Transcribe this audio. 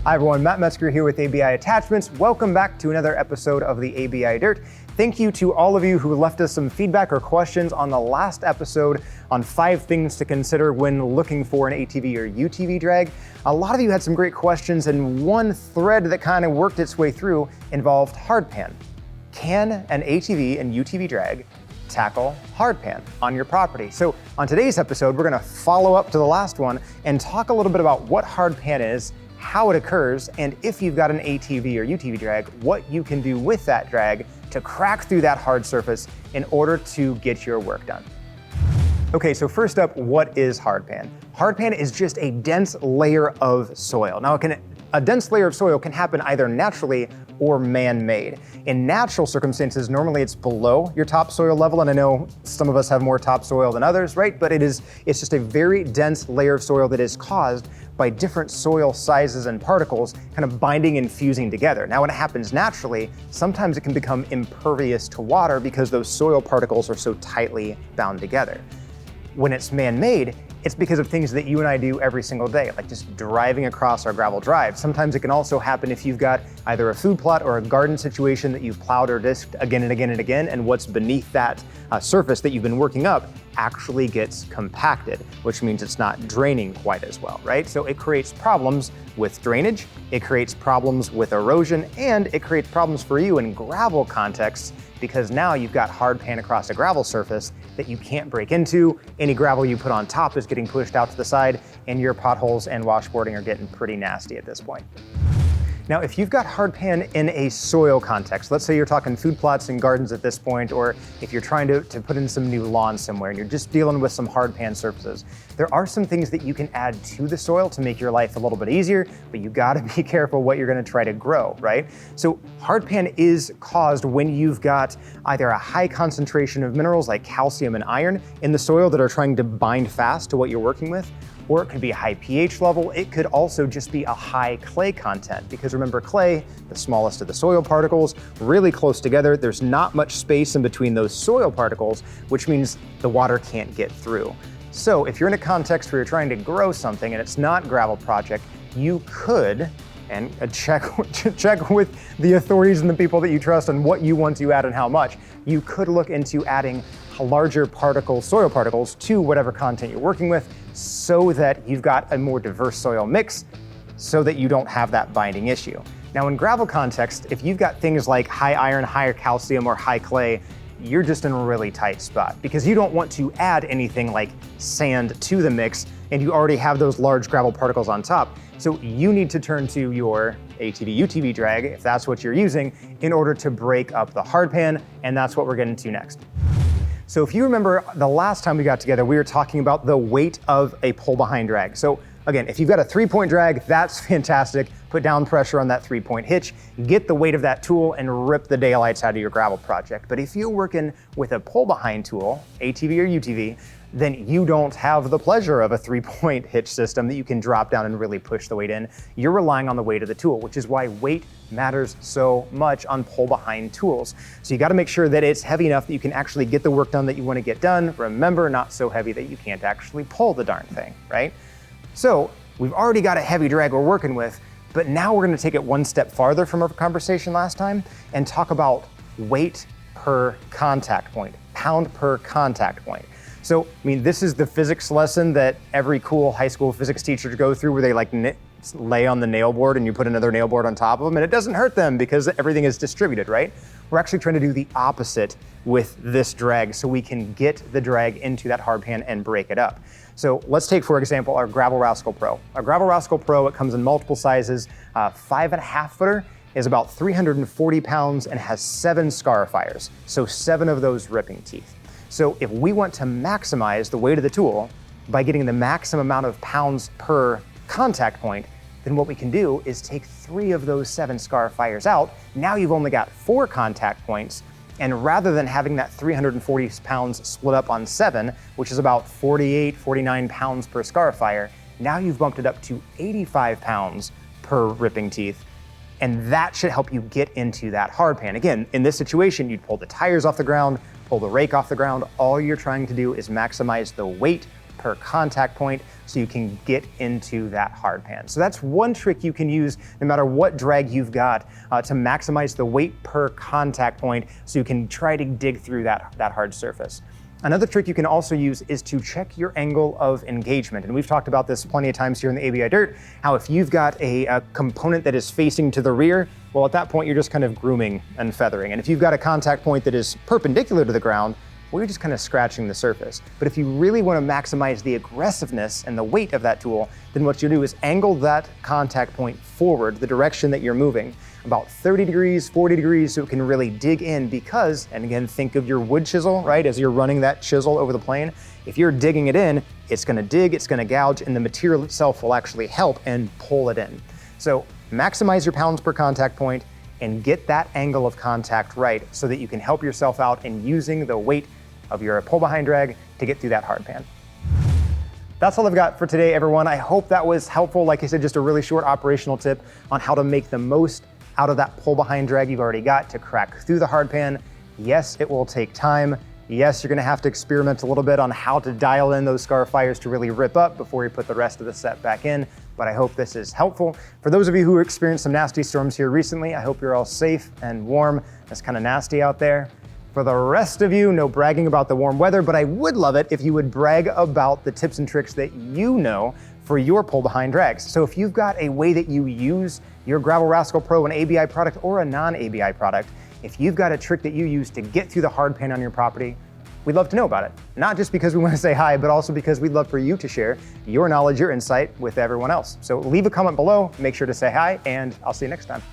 Hi everyone, Matt Metzger here with ABI Attachments. Welcome back to another episode of the ABI Dirt. Thank you to all of you who left us some feedback or questions on the last episode on 5 things to consider when looking for an ATV or UTV drag. A lot of you had some great questions, and one thread that kind of worked its way through involved hardpan. Can an ATV and UTV drag tackle hardpan on your property? So on today's episode, we're going to follow up to the last one and talk a little bit about what hardpan is, how it occurs, and if you've got an ATV or UTV drag, what you can do with that drag to crack through that hard surface in order to get your work done. Okay, so first up, what is hardpan? Hardpan is just a dense layer of soil. Now, a dense layer of soil can happen either naturally or man-made. In natural circumstances, normally it's below your topsoil level, and I know some of us have more topsoil than others, right? But it's just a very dense layer of soil that is caused by different soil sizes and particles kind of binding and fusing together. Now, when it happens naturally, sometimes it can become impervious to water because those soil particles are so tightly bound together. When it's man-made, it's because of things that you and I do every single day, like just driving across our gravel drive. Sometimes it can also happen if you've got either a food plot or a garden situation that you've plowed or disked again and again and again, and what's beneath that surface that you've been working up actually gets compacted, which means it's not draining quite as well, right? So it creates problems with drainage, it creates problems with erosion, and it creates problems for you in gravel contexts, because now you've got hardpan across a gravel surface that you can't break into. Any gravel you put on top is getting pushed out to the side, and your potholes and washboarding are getting pretty nasty at this point. Now, if you've got hardpan in a soil context, let's say you're talking food plots and gardens at this point, or if you're trying to put in some new lawn somewhere and you're just dealing with some hardpan surfaces, there are some things that you can add to the soil to make your life a little bit easier, but you gotta be careful what you're gonna try to grow, right? So hardpan is caused when you've got either a high concentration of minerals like calcium and iron in the soil that are trying to bind fast to what you're working with, or it could be a high pH level. It could also just be a high clay content, because remember, clay, the smallest of the soil particles, really close together. There's not much space in between those soil particles, which means the water can't get through. So if you're in a context where you're trying to grow something and it's not gravel project, you could, and check with the authorities and the people that you trust on what you want to add and how much, you could look into adding larger soil particles to whatever content you're working with, so that you've got a more diverse soil mix, so that you don't have that binding issue. Now, in gravel context, if you've got things like high iron, higher calcium, or high clay, you're just in a really tight spot, because you don't want to add anything like sand to the mix, and you already have those large gravel particles on top. So you need to turn to your ATV, UTV drag, if that's what you're using, in order to break up the hardpan, and that's what we're getting to next. So if you remember the last time we got together, we were talking about the weight of a pull-behind drag. So again, if you've got a 3-point drag, that's fantastic. Put down pressure on that 3-point hitch, get the weight of that tool, and rip the daylights out of your gravel project. But if you're working with a pull-behind tool, ATV or UTV, then you don't have the pleasure of a 3-point hitch system that you can drop down and really push the weight in. You're relying on the weight of the tool, which is why weight matters so much on pull-behind tools. So you gotta make sure that it's heavy enough that you can actually get the work done that you wanna get done. Remember, not so heavy that you can't actually pull the darn thing, right? So we've already got a heavy drag we're working with, but now we're gonna take it one step farther from our conversation last time and talk about weight per contact point, pound per contact point. So, I mean, this is the physics lesson that every cool high school physics teacher go through, where they like lay on the nail board and you put another nail board on top of them, and it doesn't hurt them because everything is distributed, right? We're actually trying to do the opposite with this drag, so we can get the drag into that hardpan and break it up. So let's take, for example, our Gravel Rascal Pro. Our Gravel Rascal Pro, it comes in multiple sizes. 5.5 footer is about 340 pounds and has 7 scarifiers, so 7 of those ripping teeth. So if we want to maximize the weight of the tool by getting the maximum amount of pounds per contact point, then what we can do is take 3 of those 7 scarifiers out. Now you've only got 4 contact points, and rather than having that 340 pounds split up on 7, which is about 48, 49 pounds per scarifier, now you've bumped it up to 85 pounds per ripping teeth, and that should help you get into that hardpan. Again, in this situation, you'd pull the tires off the ground, pull the rake off the ground. All you're trying to do is maximize the weight per contact point so you can get into that hard pan. So that's one trick you can use no matter what drag you've got to maximize the weight per contact point so you can try to dig through that hard surface. Another trick you can also use is to check your angle of engagement. And we've talked about this plenty of times here in the ABI Dirt, how if you've got a component that is facing to the rear, well, at that point, you're just kind of grooming and feathering. And if you've got a contact point that is perpendicular to the ground, well, you're just kind of scratching the surface. But if you really want to maximize the aggressiveness and the weight of that tool, then what you do is angle that contact point forward, the direction that you're moving, about 30 degrees, 40 degrees, so it can really dig in because, and again, think of your wood chisel, right? As you're running that chisel over the plane, if you're digging it in, it's gonna dig, it's gonna gouge, and the material itself will actually help and pull it in. So maximize your pounds per contact point and get that angle of contact right so that you can help yourself out in using the weight of your pull behind drag to get through that hard pan. That's all I've got for today, everyone. I hope that was helpful. Like I said, just a really short operational tip on how to make the most out of that pull behind drag you've already got to crack through the hard pan. Yes, it will take time. Yes, you're gonna have to experiment a little bit on how to dial in those scar fires to really rip up before you put the rest of the set back in, but I hope this is helpful. For those of you who experienced some nasty storms here recently, I hope you're all safe and warm. It's kind of nasty out there. For the rest of you, no bragging about the warm weather, but I would love it if you would brag about the tips and tricks that you know for your pull behind drags. So if you've got a way that you use your ABI Rascal Pro, an ABI product or a non-ABI product, if you've got a trick that you use to get through the hard pan on your property, we'd love to know about it. Not just because we want to say hi, but also because we'd love for you to share your knowledge, your insight with everyone else. So leave a comment below, make sure to say hi, and I'll see you next time.